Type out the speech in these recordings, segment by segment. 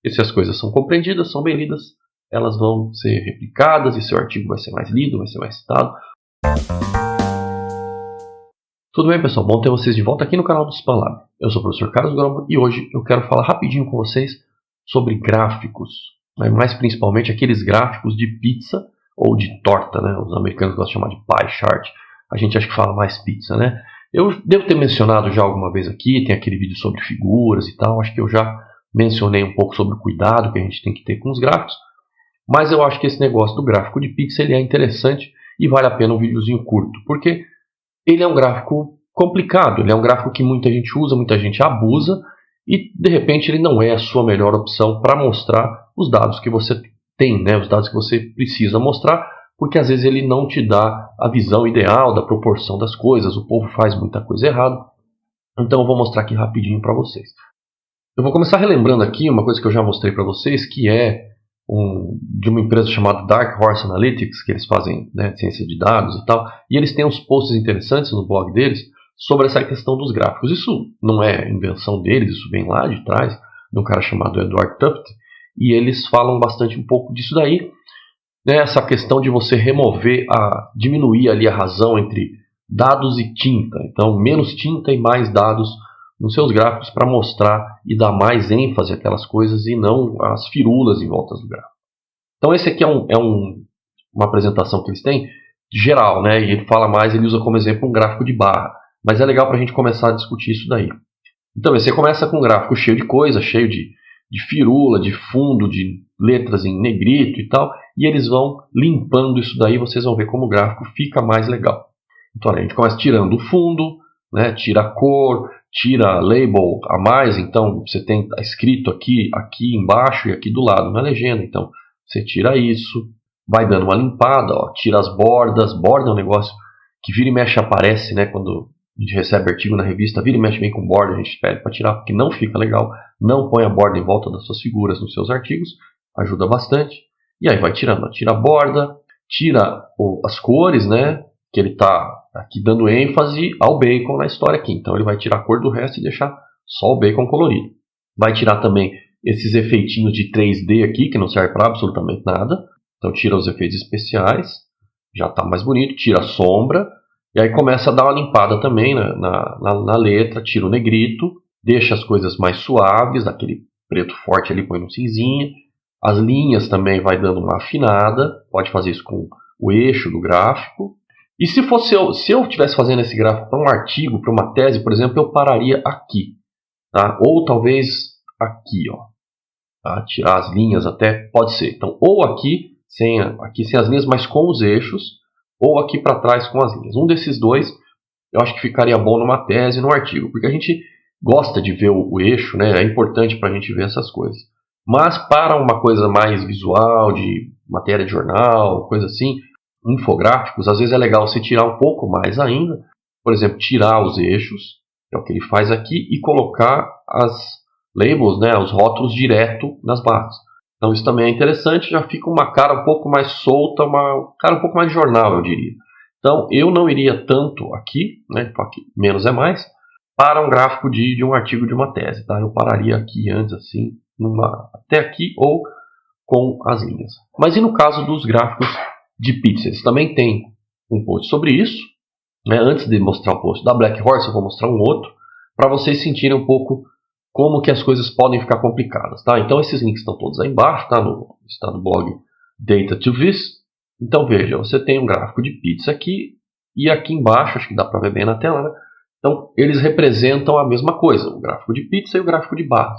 E se as coisas são compreendidas, são bem lidas, elas vão ser replicadas e seu artigo vai ser mais lido, vai ser mais citado. Tudo bem, pessoal? Bom ter vocês de volta aqui no canal do Spanlab. Eu sou o professor Carlos Grombo e hoje eu quero falar rapidinho com vocês sobre gráficos, mais principalmente aqueles gráficos de pizza ou de torta, né? Os americanos gostam de chamar de pie chart. A gente acha que fala mais pizza, né? Eu devo ter mencionado já alguma vez aqui, tem aquele vídeo sobre figuras e tal, acho que eu já mencionei um pouco sobre o cuidado que a gente tem que ter com os gráficos, mas eu acho que esse negócio do gráfico de pizza ele é interessante e vale a pena um videozinho curto, porque ele é um gráfico complicado, ele é um gráfico que muita gente usa, muita gente abusa e de repente ele não é a sua melhor opção para mostrar os dados que você tem, né? Os dados que você precisa mostrar, porque às vezes ele não te dá a visão ideal da proporção das coisas, o povo faz muita coisa errada. Então eu vou mostrar aqui rapidinho para vocês. Eu vou começar relembrando aqui uma coisa que eu já mostrei para vocês, que é de uma empresa chamada Dark Horse Analytics, que eles fazem, né, ciência de dados e tal, e eles têm uns posts interessantes no blog deles sobre essa questão dos gráficos. Isso não é invenção deles, isso vem lá de trás, de um cara chamado Edward Tufte, e eles falam bastante um pouco disso daí, né, essa questão de você diminuir ali a razão entre dados e tinta, então menos tinta e mais dados nos seus gráficos para mostrar e dar mais ênfase àquelas coisas e não às firulas em volta do gráfico. Então esse aqui uma apresentação que eles têm geral, né? E ele fala mais, ele usa como exemplo um gráfico de barra, mas é legal para a gente começar a discutir isso daí. Então você começa com um gráfico cheio de coisa, cheio de firula, de fundo, de letras em negrito e tal, e eles vão limpando isso daí, vocês vão ver como o gráfico fica mais legal. Então a gente começa tirando o fundo, né? Tira a cor, tira label a mais, então você tem escrito aqui embaixo e aqui do lado na legenda, então você tira isso, vai dando uma limpada, ó, tira as bordas, borda é um negócio que vira e mexe aparece, né, quando a gente recebe artigo na revista, vira e mexe bem com borda, a gente pede para tirar, porque não fica legal, não põe a borda em volta das suas figuras nos seus artigos, ajuda bastante, e aí vai tirando, ó, tira a borda, tira as cores, né, que ele está aqui dando ênfase ao bacon na história aqui. Então ele vai tirar a cor do resto e deixar só o bacon colorido. Vai tirar também esses efeitinhos de 3D aqui, que não serve para absolutamente nada. Então tira os efeitos especiais, já está mais bonito. Tira a sombra, e aí começa a dar uma limpada também na letra. Tira o negrito, deixa as coisas mais suaves, aquele preto forte ali põe no cinzinha. As linhas também vai dando uma afinada, pode fazer isso com o eixo do gráfico. E se eu estivesse fazendo esse gráfico para um artigo, para uma tese, por exemplo, eu pararia aqui, tá? Ou talvez aqui, ó, tá? Tirar as linhas até, pode ser. Então, ou aqui sem as linhas, mas com os eixos, ou aqui para trás com as linhas. Um desses dois, eu acho que ficaria bom numa tese, num artigo, porque a gente gosta de ver o eixo, né? É importante para a gente ver essas coisas. Mas para uma coisa mais visual, de matéria de jornal, coisa assim, infográficos, às vezes é legal você tirar um pouco mais ainda, por exemplo, tirar os eixos, que é o que ele faz aqui, e colocar as labels, né, os rótulos direto nas barras. Então isso também é interessante, já fica uma cara um pouco mais solta, uma cara um pouco mais de jornal, eu diria. Então eu não iria tanto aqui, né, aqui menos é mais, para um gráfico de um artigo de uma tese, tá? Eu pararia aqui antes, assim, até aqui ou com as linhas. Mas e no caso dos gráficos de pizza? Eles também tem um post sobre isso, né? Antes de mostrar o post da Black Horse, eu vou mostrar um outro, para vocês sentirem um pouco como que as coisas podem ficar complicadas, tá? Então esses links estão todos aí embaixo, está no blog Data to Viz. Então veja, você tem um gráfico de pizza aqui, e aqui embaixo, acho que dá para ver bem na tela, né? Então eles representam a mesma coisa, o gráfico de pizza e o gráfico de barras.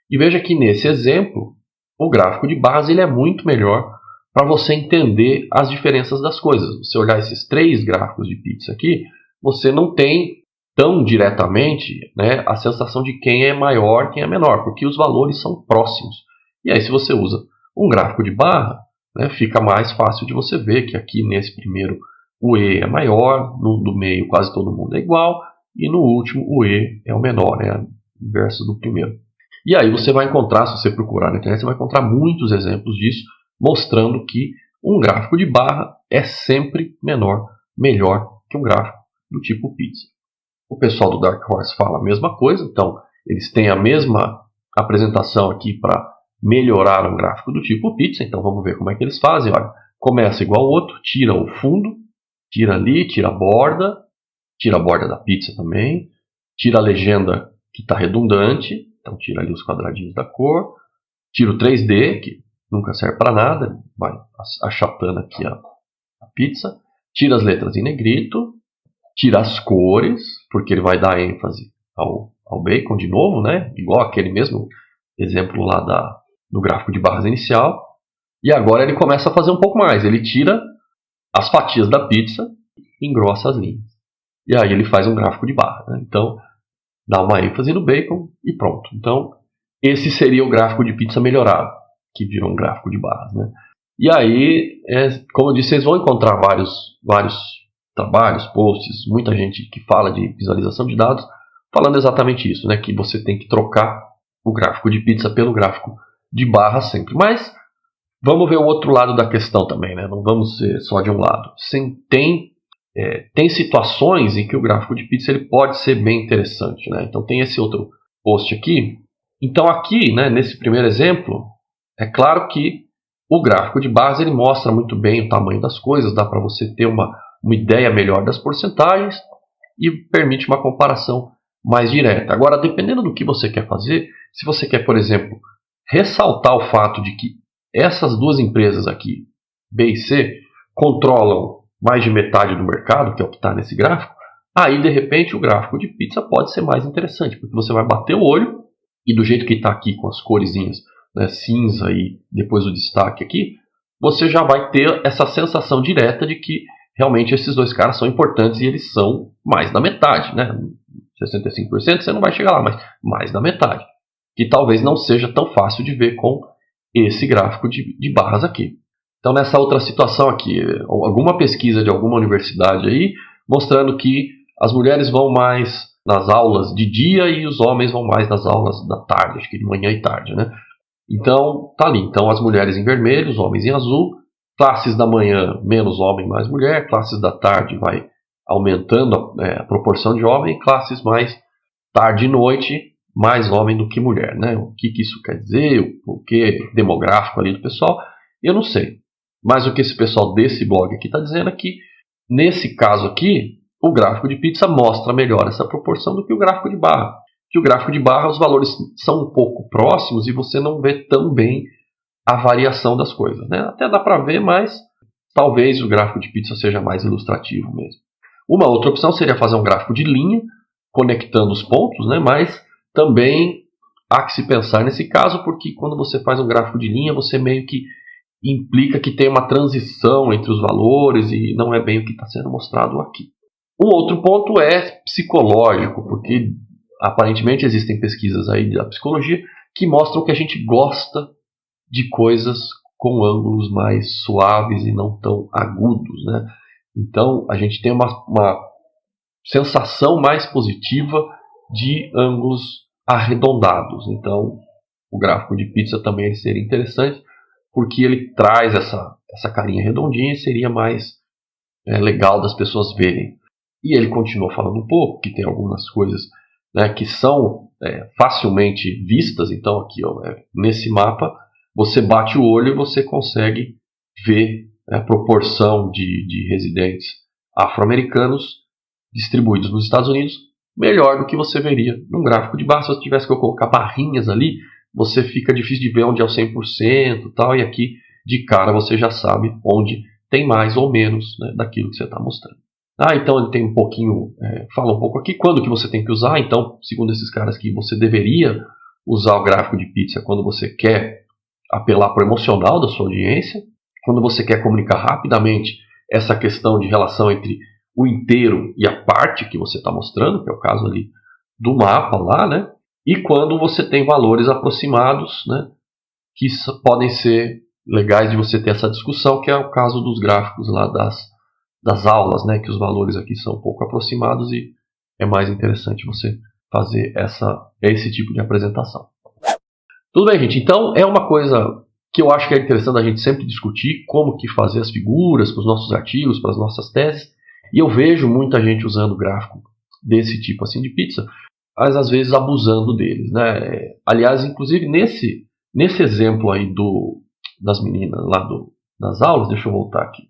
E veja que nesse exemplo, o gráfico de barras ele é muito melhor para você entender as diferenças das coisas. Se você olhar esses três gráficos de pizza aqui, você não tem tão diretamente, né, a sensação de quem é maior, quem é menor, porque os valores são próximos. E aí se você usa um gráfico de barra, né, fica mais fácil de você ver que aqui nesse primeiro o E é maior, no do meio quase todo mundo é igual, e no último o E é o menor, né, inverso do primeiro. E aí você vai encontrar, se você procurar na internet, você vai encontrar muitos exemplos disso, mostrando que um gráfico de barra é sempre melhor que um gráfico do tipo pizza. O pessoal do Dark Horse fala a mesma coisa, então eles têm a mesma apresentação aqui para melhorar um gráfico do tipo pizza. Então vamos ver como é que eles fazem. Olha, começa igual o outro, tira o fundo, tira ali, tira a borda da pizza também, tira a legenda que está redundante, então tira ali os quadradinhos da cor, tira o 3D, que nunca serve para nada, vai achatando aqui a pizza, tira as letras em negrito, tira as cores, porque ele vai dar ênfase ao bacon de novo, né? Igual aquele mesmo exemplo lá do gráfico de barras inicial. E agora ele começa a fazer um pouco mais. Ele tira as fatias da pizza e engrossa as linhas. E aí ele faz um gráfico de barra, né? Então, dá uma ênfase no bacon e pronto. Então, esse seria o gráfico de pizza melhorado, que virou um gráfico de barras, né? E aí, como eu disse, vocês vão encontrar vários trabalhos, posts, muita gente que fala de visualização de dados, falando exatamente isso, né? Que você tem que trocar o gráfico de pizza pelo gráfico de barra sempre. Mas vamos ver o outro lado da questão também, né? Não vamos ser só de um lado. Tem situações em que o gráfico de pizza ele pode ser bem interessante, né? Então tem esse outro post aqui. Então aqui, né, nesse primeiro exemplo, é claro que o gráfico de barras ele mostra muito bem o tamanho das coisas, dá para você ter uma ideia melhor das porcentagens e permite uma comparação mais direta. Agora, dependendo do que você quer fazer, se você quer, por exemplo, ressaltar o fato de que essas duas empresas aqui, B e C, controlam mais de metade do mercado, que é o que está nesse gráfico, aí de repente o gráfico de pizza pode ser mais interessante, porque você vai bater o olho e do jeito que está aqui com as coresinhas, né, cinza e depois o destaque aqui, você já vai ter essa sensação direta de que realmente esses dois caras são importantes e eles são mais da metade, né? 65% você não vai chegar lá, mas mais da metade, que talvez não seja tão fácil de ver com esse gráfico de barras aqui. Então nessa outra situação aqui, alguma pesquisa de alguma universidade aí, mostrando que as mulheres vão mais nas aulas de dia e os homens vão mais nas aulas da tarde, acho que de manhã e tarde, né? Então tá ali, então as mulheres em vermelho, os homens em azul, classes da manhã menos homem, mais mulher, classes da tarde vai aumentando a proporção de homem, classes mais tarde e noite, mais homem do que mulher, né? O que isso quer dizer, o porquê demográfico ali do pessoal, eu não sei. Mas o que esse pessoal desse blog aqui está dizendo é que, nesse caso aqui, o gráfico de pizza mostra melhor essa proporção do que o gráfico de barra. Que o gráfico de barra, os valores são um pouco próximos e você não vê tão bem a variação das coisas, né? Até dá para ver, mas talvez o gráfico de pizza seja mais ilustrativo mesmo. Uma outra opção seria fazer um gráfico de linha, conectando os pontos, né? Mas também há que se pensar nesse caso, porque quando você faz um gráfico de linha, você meio que implica que tem uma transição entre os valores e não é bem o que está sendo mostrado aqui. Um outro ponto é psicológico, porque aparentemente existem pesquisas aí da psicologia que mostram que a gente gosta de coisas com ângulos mais suaves e não tão agudos, né? Então a gente tem uma sensação mais positiva de ângulos arredondados. Então o gráfico de pizza também seria interessante, porque ele traz essa carinha redondinha e seria mais legal das pessoas verem. E ele continua falando um pouco que tem algumas coisas, né, que são facilmente vistas. Então aqui, ó, nesse mapa, você bate o olho e você consegue ver a proporção de residentes afro-americanos distribuídos nos Estados Unidos melhor do que você veria num gráfico de barra. Se você tivesse que colocar barrinhas ali, você fica difícil de ver onde é o 100% tal, e aqui de cara você já sabe onde tem mais ou menos, né, daquilo que você está mostrando. Então ele tem um pouquinho, fala um pouco aqui quando que você tem que usar. Então, segundo esses caras aqui, você deveria usar o gráfico de pizza quando você quer apelar para o emocional da sua audiência, quando você quer comunicar rapidamente essa questão de relação entre o inteiro e a parte que você está mostrando, que é o caso ali do mapa lá, né? E quando você tem valores aproximados, né, que podem ser legais de você ter essa discussão, que é o caso dos gráficos lá das aulas, né, que os valores aqui são um pouco aproximados e é mais interessante você fazer esse tipo de apresentação. Tudo bem, gente? Então é uma coisa que eu acho que é interessante a gente sempre discutir, como que fazer as figuras para os nossos artigos, para as nossas teses, e eu vejo muita gente usando gráfico desse tipo assim de pizza, mas às vezes abusando deles, né? Aliás, inclusive nesse Nesse exemplo aí das meninas lá das aulas, deixa eu voltar aqui.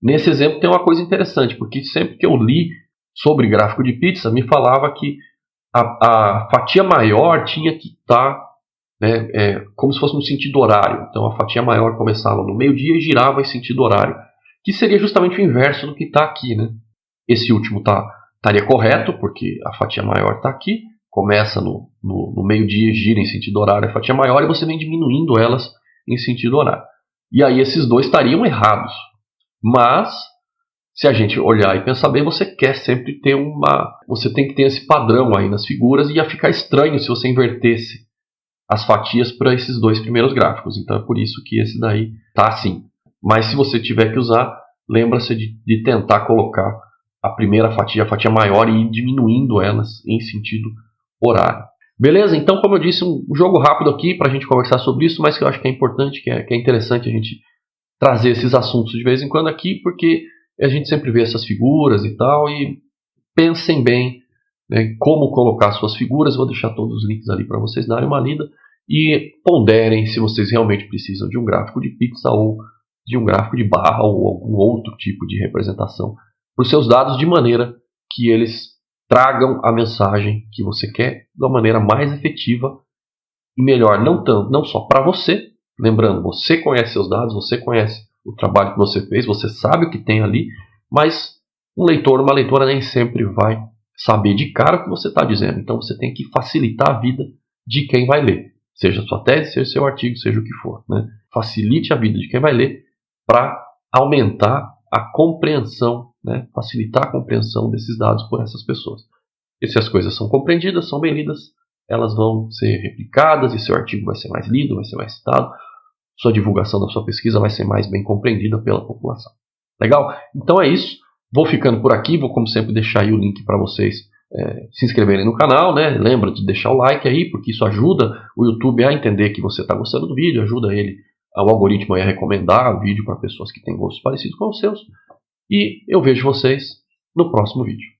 Nesse exemplo tem uma coisa interessante, porque sempre que eu li sobre gráfico de pizza, me falava que a fatia maior tinha que estar como se fosse no sentido horário. Então a fatia maior começava no meio-dia e girava em sentido horário, que seria justamente o inverso do que está aqui, né? Esse último estaria correto, porque a fatia maior está aqui, começa no meio-dia e gira em sentido horário a fatia maior, e você vem diminuindo elas em sentido horário. E aí esses dois estariam errados. Mas, se a gente olhar e pensar bem, você quer sempre ter você tem que ter esse padrão aí nas figuras, e ia ficar estranho se você invertesse as fatias para esses dois primeiros gráficos. Então é por isso que esse daí está assim. Mas se você tiver que usar, lembra-se de tentar colocar a primeira fatia, a fatia maior, e ir diminuindo elas em sentido horário. Beleza? Então, como eu disse, um jogo rápido aqui para a gente conversar sobre isso, mas que eu acho que é importante, que é interessante a gente trazer esses assuntos de vez em quando aqui, porque a gente sempre vê essas figuras e tal, e pensem bem, né, como colocar suas figuras. Vou deixar todos os links ali para vocês darem uma lida, e ponderem se vocês realmente precisam de um gráfico de pizza ou de um gráfico de barra ou algum outro tipo de representação para os seus dados, de maneira que eles tragam a mensagem que você quer da maneira mais efetiva e melhor, não só para você. Lembrando, você conhece seus dados, você conhece o trabalho que você fez, você sabe o que tem ali, mas um leitor, uma leitora nem sempre vai saber de cara o que você está dizendo. Então você tem que facilitar a vida de quem vai ler, seja sua tese, seja seu artigo, seja o que for, né? Facilite a vida de quem vai ler para aumentar a compreensão, né? Facilitar a compreensão desses dados por essas pessoas. E se as coisas são compreendidas, são bem lidas, elas vão ser replicadas e seu artigo vai ser mais lido, vai ser mais citado, sua divulgação da sua pesquisa vai ser mais bem compreendida pela população. Legal? Então é isso. Vou ficando por aqui, vou como sempre deixar aí o link para vocês se inscreverem no canal, né? Lembra de deixar o like aí, porque isso ajuda o YouTube a entender que você está gostando do vídeo, ajuda o algoritmo a recomendar o vídeo para pessoas que têm gostos parecidos com os seus. E eu vejo vocês no próximo vídeo.